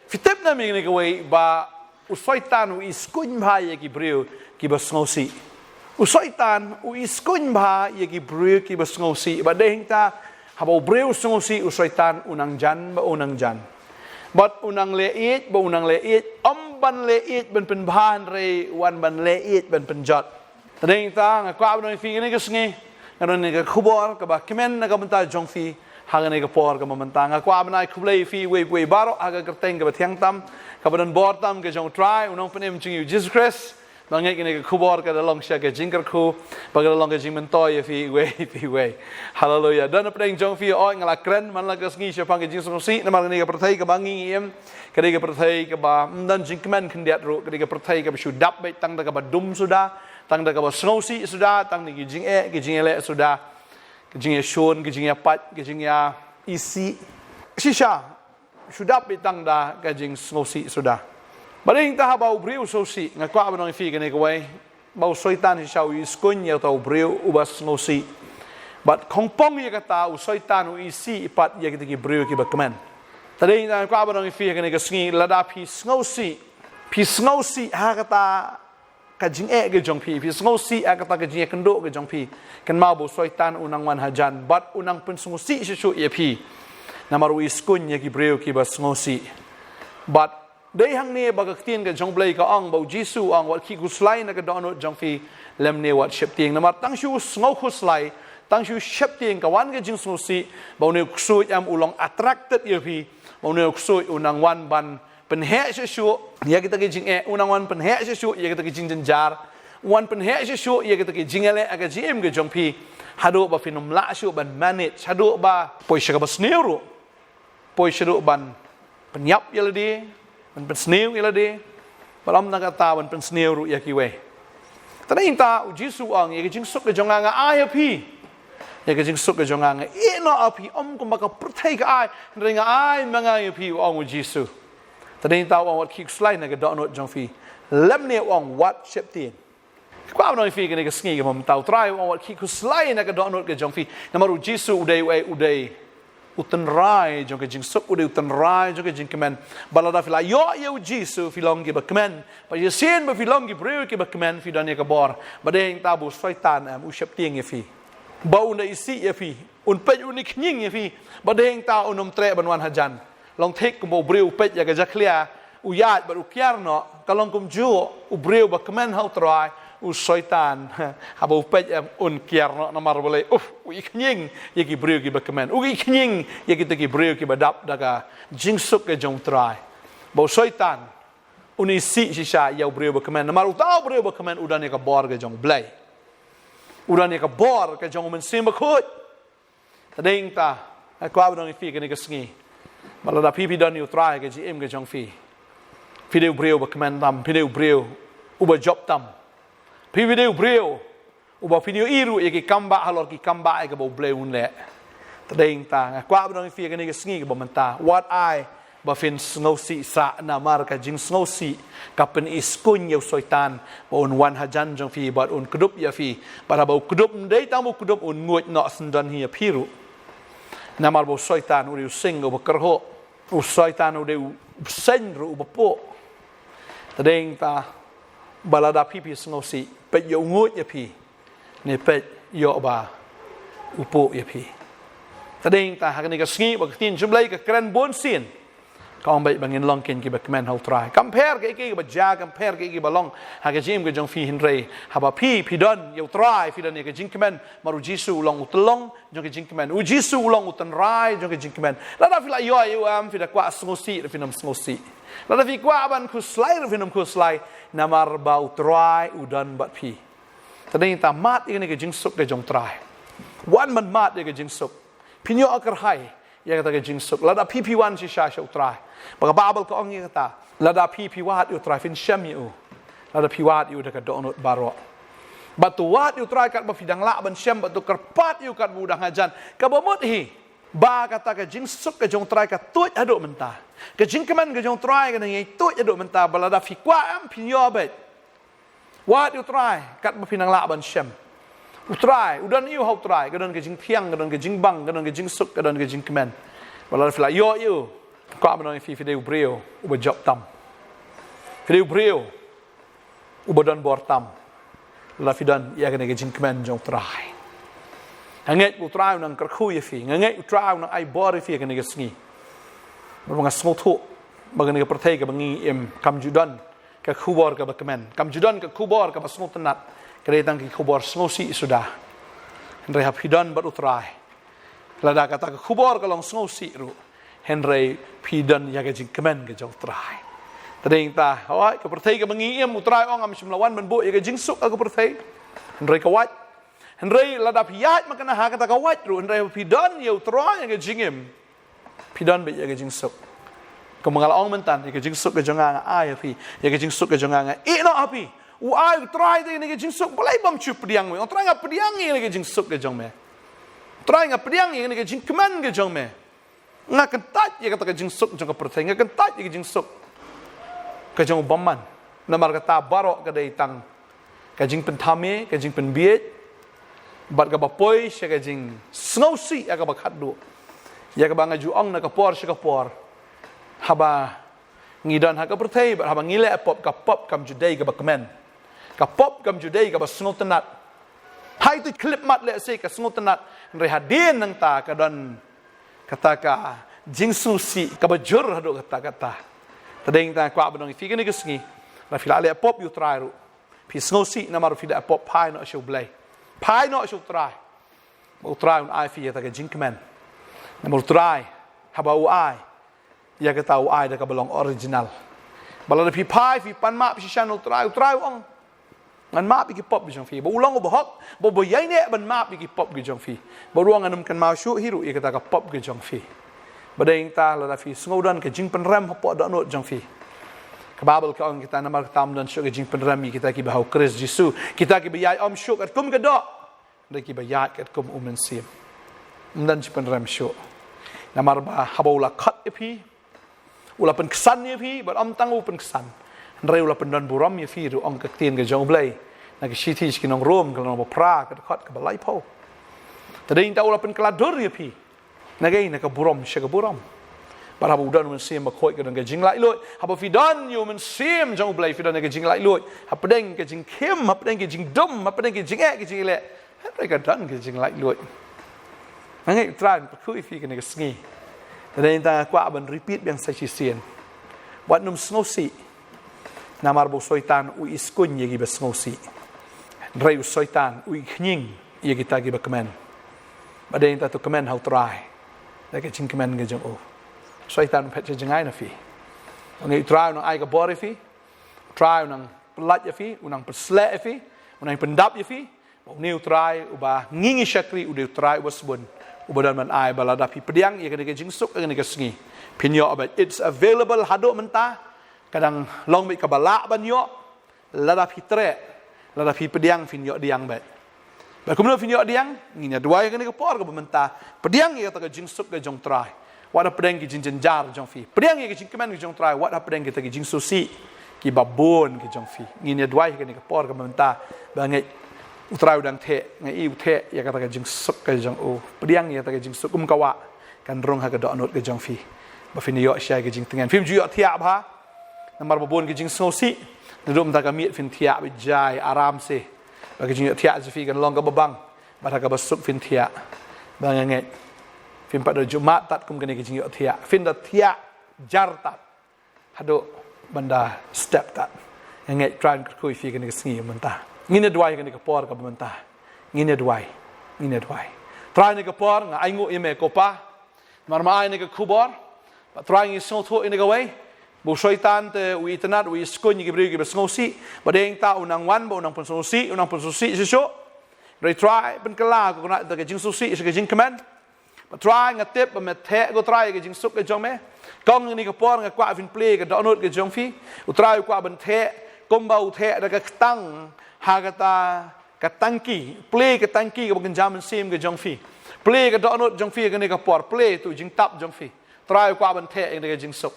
Fitip na mi ni kawai ba soitan iskuin ba yagi briew kiba sngewsih. Soitan iskuin ba yagi briew kiba sngewsih ba dehing ta habau briew sngewsih soitan unang jan ba unang jan. But unang leit ba unang leit ban leit ban penbahan re wan ban leit ban penjot. Dehing ta ngakwa ba no fi ni kasngi ngaron ni ka khubor ka ba kemen na ka banta jong fi haga ni ka por ka mamantang ko abnai khublei fi we baro aga kerteng ka bathiang tam ka badan bor tam ka jong try unong penem chung Jesus Christ bangai ni ka khubor ka dalong sya ka jingkar khu bagal long ka jingmen toy fi we hallelujah dan pedeng jong fi oi ngala kren man la ka sngi sya pang ka jing sngewsih na mar ni ka prathai ka bangi em ka ni ka prathai ka ba dan jingkmen khendiat ru ka ni ka prathai ka shu dap bai tang da ka ba dum sudah tang da ka ba sngewsih sudah tang ni ki jing ele sudah Kejing ya shon, kejing ya pat, kejing ya isi. Shisha, sudah bitang dah kejing sngewsih sudah. Baling taha bau briew sngewsih, ngakwa ba nang fi kene kawai. Bau soitan shisha iskuin ya tau briew ubas sngewsih. But kongpong ya kata soitan isi ipat ya kita ki briew ki bakman. Tadi ngakwa ba nang fi kene kasngi lada pi sngewsih. Pi sngewsih ha kata kajing ke jong pi sngewsih kata kajing kenduk ke jong pi kan mau bo soitan unang wan hajan bat unang pun sngewsih shu ye pi namaru iskun ye ki breu ki ba sngewsih bat dei hang ne bagak tin ke jong blai ka ang bo jisu ang wat ki guslai na ka donut jong pi lem ne wat shep ting namar tang shu sngau khuslai tang shu shep ting ka wan ke jing sngewsih bo ne ksui am ulong attracted ye pi bo ne ksui unang wan ban penhe shu ya kita ke jing unang wan penhe shu ya kita ke jing jenjar wan penhe shu ya kita ke jing ele aga jim ke jong pi hadu ba finum la shu ban manage hadu ba poi shaka ba sneu poi shadu ban penyap ya lade ban sneu ya lade balam na kata ban sneu ya ki we tana inta jisu ang ya ke jing suk ke jong anga ai pi ya ke jing suk ke jong anga no api ko maka pertai ka ai ringa ai manga ya pi ang jisu Tadi tahu orang wat kik selain nak donut jong fi lem ni orang wat shep tin. Kau apa orang fi kena kesngi kau tahu try orang wat kik selain nak donut ke jong fi. Namaru jisu udai utan rai jong ke jing suk udai utan rai jong ke jing kemen balada fila yo jisu filong ke bakmen. Pa ye sin ba filong ke breu ke bakmen fi dan ye ke bor. Badeng tabu soitan u shep tin ye fi. Bau na isi ye fi. Un pe unik nying ye fi. Badeng ta unom tre banwan hajan. Long tek kumbo breu pet ya gaja clear uyat baru kiar no kalong kum ju breu ba kemen how try soitan habo pet ya un kiar no namar boleh u iknying ya ki breu ki ba kemen u iknying ya ki ki breu ki ba dap daga jingsuk ke jong try bo soitan unisi shisha ya breu ba kemen namar utau breu ba kemen udan ya ka bor ke jong blai udan ya ka bor ke jong men sim ba khut tading ta ko abdong fi ke ni ka sngi Malada pipi dan you try ke GM ke jong fi. Video breu ba kemen tam, video breu uba job tam. Video breu uba video iru ye ki kamba halor ki kamba ke bo bleu le. Tadeng ta kwa ba dong fi ke ni ke sngi ke bo menta. What I ba fin sngewsih sa na mar ka jing sngewsih ka pen iskun ye soitan ba un wan hajan jong fi ba un kedup ya fi. Ba ba kedup dei tamu kedup un nguit no sendan hi piru. Namar bo soitan uri sing o kerho u soitan uri sen ru po tadeng ta balada pipi sngewsih pet yo ngut ya pi ne pet yo ba upo ya pi tadeng ta hakani ka sngi ba tin jumlai ka kran bon sin kaum bai bangin long ken ki ba kmen how try compare ke ba ja compare ke ba long ha ke jim ke jong fi hinre ha ba pi don yo try fi don ke jing kmen maru jisu long utlong jong ke jing kmen u jisu long utan rai jong ke jing kmen la da fi la yo am fi da kwa sngewsih fi nam sngewsih la da fi kwa ban ku slai fi nam ku slai namar ba utrai udan bat pi tadeng ta mat ke jing suk ke jong try wan man mat ke jing suk pinyo akar hai ya kata ke jing suk lada PP1 si sha utrai baka babel ko ong kata lada PP1 utrai fin syam yu lada P1 yu dekat donut baro batu wat utrai kat bafidang la ban syam batu kerpat yu kat budang hajan ka bomut hi ba kata ke jing suk ke jong trai ka tuit aduk mentah ke jing keman ke jong trai ke ngai tuit aduk mentah balada fi kwa am pinyo bet wat utrai kat bafidang la ban syam utrai udan yu hau trai kadon ke jing piang kadon ke jing bang kadon ke jing suk kadon ke jing kemen balada fila yo yu qua mà nói phi phi đều briew u bờ dọc tam phi đều briew u bờ đòn bọt tam là phi đòn ya cái này cái chính command trong trai ngay u trai năng cật khui phi ngay u trai năng ai bọt phi cái này cái snghi bằng cái small thu bằng cái perthei cái bằng em cam judan cái khubor cái command cam judan cái khubor cái small tanat cái tang cái khubor sngewsih sudah Henry have pidon but utrai lada kata ke khubor kalong sngewsih ru Henry pidon ya ke jing kemen ke jong trai tading ta hoi ke perthei ke mangiem utrai ong am simlawan ben bu ya ke jing suk ke perthei Henry ke wat Henry lada piat makana ha kata ke wat ru Henry pidon ya utrai ya ke jingem pidon be ya ke jing suk ke mangal ong mentan ya ke jing suk ke jong anga ai api ya ke jing suk ke jong anga e no api ai try tu ni ke jing suk boleh bom chu pediang me try ngap pediang ni ke jing suk ke jong me try ngap pediang ni ke jing keman ke jong me ngak kentat ye kata ke jing suk jong ke perthai ngak kentat ye ke jing suk ke jong bomman namar kata barok ke dai tang ke jing pentame ke jing penbiet bat ke bapoi she ke jing sngewsih ya ke bakhat du ya ke banga ju ong na ke por she ke por haba ngidon ha ke perthai bat haba ngile pop kam judai ke bakmen kapop kam judai ka basngot tanat hai tu klip mat le se ka sngot tanat re hadin nang ta ka don kata ka jingsngewsih ka bajur hado kata tading ta kwa benong fi ni kesngi ra fila le pop yu try ru pi sngewsih na mar fi da pop pai no show blai pai no show try mo try un ai fi ta ka jingkman na mo try haba u ai ya ka tau ai da ka belong original bala pi pai fi pan ma pi channel try ongมันมาปีกิปอบกิจงฟีบ่อุลองบ่ฮอกบ่ใหญ่เนี่ยมันมาปีกิปอบกิจงฟีบ่รวงอันนำกันมาชูฮิรุอีกตากะปอบกิจงฟีบ่ได้ตาละฟีสงวดันกะจิงเป็นแรมฮปอดอนจงฟีกะบาเบิลกะองกิตานำกะตามดันชูกะจิงเป็นแรมมีกิตากิบ่เฮาคริสจิซูกิตากิบ่ยายอมชูกะกุมกะดอได้กิบ่ยายกะกุมอุมันซีมดันจิเป็นแรมชูนำมาบาฮะบ่ละคัดอีพีอุละเป็นสันอีพีบ่อมตังอุเป็นสันReu la pendan buram ya fi ru ong ka tien ke jong blai na ke city ki nong rom ke nong pra ke khat ke balai pau tading ta ula pen klador ya fi na ge na ke buram she ke buram para bu dan men sim ma khoi ke dong ke jing lai loi ha ba fi dan yu men sim jong blai fi dan ke jing lai loi ha pedeng ke jing khem ha pedeng ke jing dum ha pedeng ke jing ke jing le ha re ka dan ke jing lai loi na ge tran pa khu fi ke ne ke sngi tading ta kwa ban repeat yang sai chi sien wat num sngewsih namar bo soitan u iskuin yegi besngewsih rei soitan u khnying yegi tagi bakmen badeng ta tu kemen how try da ke ching kemen ge jong o soitan phet jengai na fi ngai try nang ai ka bori fi try nang plat ya fi unang persle fi unang pendap ya fi new try u ba ngingi shakri u de try was bun u badan man ai balada fi pediang ye ke jing suk ke sngi pinyo about it's available hado menta kadang long mit kabala ban yo lada fitre lada fi pediang fin yo diang ba kemudian fin yo diang ngina dua yang ni ke por ke bementa pediang ye ta ke jing suk ke jong try wada pedang ke jing jenjar jong fi pediang ye ke jing keman ke jong try wada pedang ke ta ke jing susi ki babon ke jong fi ngina dua yang ni ke por ke bementa bangai utrai udang the ngai u the ye ka ta ke jing suk ke jong o pediang ye ta ke jing suk kawa kan rong ha ke do not ke jong fi ba fin yo sha ke jing tengan film ju yo thiap ha Namar babon ke jing sngewsih ndum ta ka miet fin thia be jai aram se ba ke jing thia se fi kan long ka babang ba ta ka basuk fin thia ba ngai fin pada jumat tat kum ke jing thia fin da thia jar tat hado banda step tat ngai tran ku fi ke sngi menta ngine dwai ke ke por ka menta ngine dwai try ne ke por nga ai ngo ime ko pa mar mai ne ke khubor ba try ngi so tho in ke way bu soitan te u itnat u iskuin gi briew gi sngewsih badeng ta unang wan ba unang sngewsih siso re try ben kala ko na ta ke jing susi se ke jing kemen ba try ngatep ba met the go try ke jing suk ke jong me kong ni ke por nga kwa fin play ke download ke jong fi u try kwa ben the kom ba u the da ke tang ha ka tangki play ke tangki ke ben jam sim ke jong fi play ke download jong fi ke ni ke por play tu jing tap jong fi try kwa ben the ke jing suk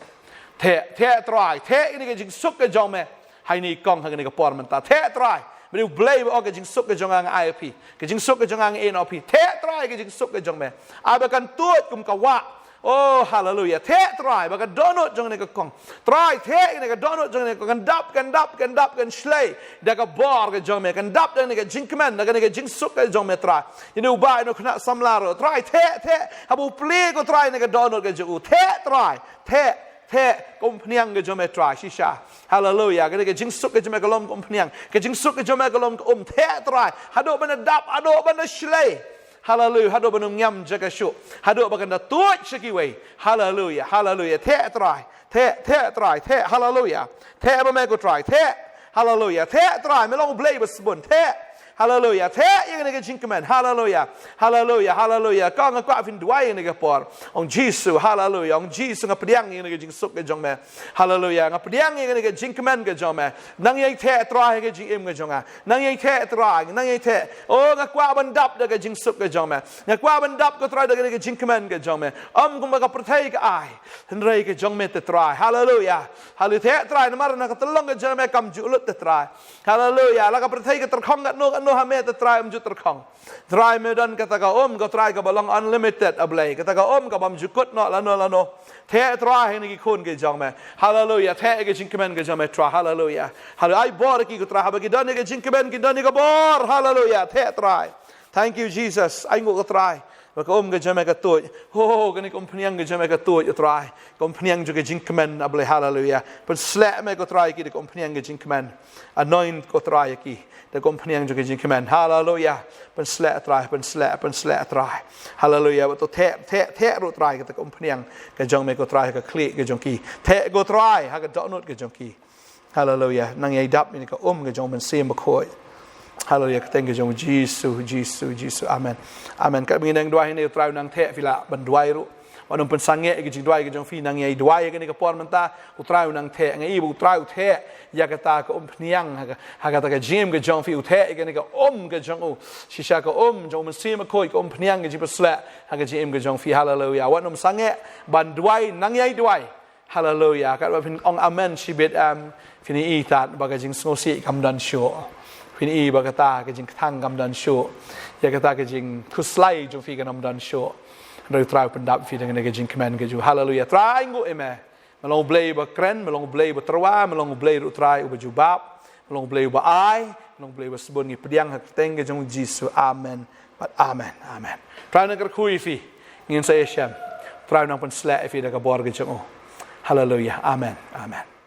the try the ni ke jing suk ke jong me hai ni kong ha ke ni ke por man ta the try Beliau blay ba ke jing suk ke jong ang IP ke jing suk ke jong ang NOP the try ke jing suk ke jong me abakan tut kum ka wa Oh hallelujah. Te try baka donut jong ne ka kong. Try te ne ka donut jong ne ka kan dap kan slay. Da ka bor ka jong me kan dap ne ka jinkman da ne ka jingsuk ka jong me try. Inu ba no kna samlaro. Try te habu play ko try ne ka donut ka ju. Te try. Te kompniang ke jome try shisha. Hallelujah. Ke jingsuk ke jome kolom kompniang. Ke jingsuk ke jome kolom te try. Hado bana dap, hado bana slay. Hallelujah. Hado bana ngam jaga shu. Hado bana tuat shikiwe. Hallelujah. Hallelujah. Te try. Te try. Te hallelujah. Te ba me ko try. Te hallelujah. Te try. Me long blay besbun. Te hallelujah. Te yang ne ke jinkman. Hallelujah. Hallelujah. Hallelujah. Ka nga kwa fin duai ne ke por. Ong Jesus. Hallelujah. Ong Jesus nga pediang yang ne ke jingsuk ke jong me. Hallelujah. Nga pediang yang ne ke jinkman ke jong me. Nang yang te try ke jim ke jonga. Nang yang te try. Nang yang te. Oh nga kwa bandap de ke jingsuk ke jong me. Nga kwa bandap ko try de ke jinkman ke jong me. Kum ka pertai ke ai. Henrei ke jong me te try. Hallelujah. Hallelujah. Te try na mar na ka telong ke jong me kam julut te try. Hallelujah. La ka pertai ke terkhong kat no hame te try jut terkhong. Try me dan kata ka ko try ka balong unlimited ablay. Kata ka ka bam jukut no lano. Te try ni ki kun ke jong me. Hallelujah. Te ke jinkmen ke jong me try. Hallelujah. Hallelujah. Ai bor ki ko try ha ki dan ke jinkmen ki dan ka bor. Hallelujah. Te try. Thank you Jesus. Ai ngo ko try. Baka ke jome ka tuj. Ho kani kompniang ke jome ka tuj try. Kompniang ju ke jinkmen ablay. Hallelujah. But slap me ko try ki de kompniang ke jinkmen. Anoint ko try ki. De kompniang ju ke jinkmen. Hallelujah. Pen slap try. Hallelujah. But te ru try ke kompniang ke jome ko try ke klik ke jong ki. Te go try ha ke donut ke jong ki. Hallelujah. Nang ye dap ni ka ke jong men sem bakoi. Hallelujah. Thank you jong Jesus. Amen. Amen. Kat mengin nang duai ni trau nang te fila ban duai ru. Wanum pen sange ke jing duai ke jong fi nang ye duai ke ni ka por menta utrau nang te ngai bu trau te ya kata ka pniang ha kata ka jim ke jong fi te ke ni ka ke jong u shisha ka jong men sim ko ke pniang ke jipsla ha ka jim ke jong fi. Hallelujah. Wanum sange ban duai nang ye duai. Hallelujah. Kat wa fin ong amen shibet fini itat ba ka jing sngewsih kam dan sho. Pini ba kata ke jing thang kam dan sho. Ya kata ke jing kuslai jong fi kam dan sho. Rồi trao pendap fi dengan ke jing kemen ke ju. Hallelujah. Try ngo eme. Melong blay ba kren, melong blay ba terwa, melong blay ru try u bab, melong blay ba ai, melong blay ba sebon ngi pediang hak teng ke jong Jesus. Amen. But amen. Amen. Try nak kui fi ngin saya syam. Try nang pen slap fi da ka bor ke jong. Hallelujah. Amen. Amen.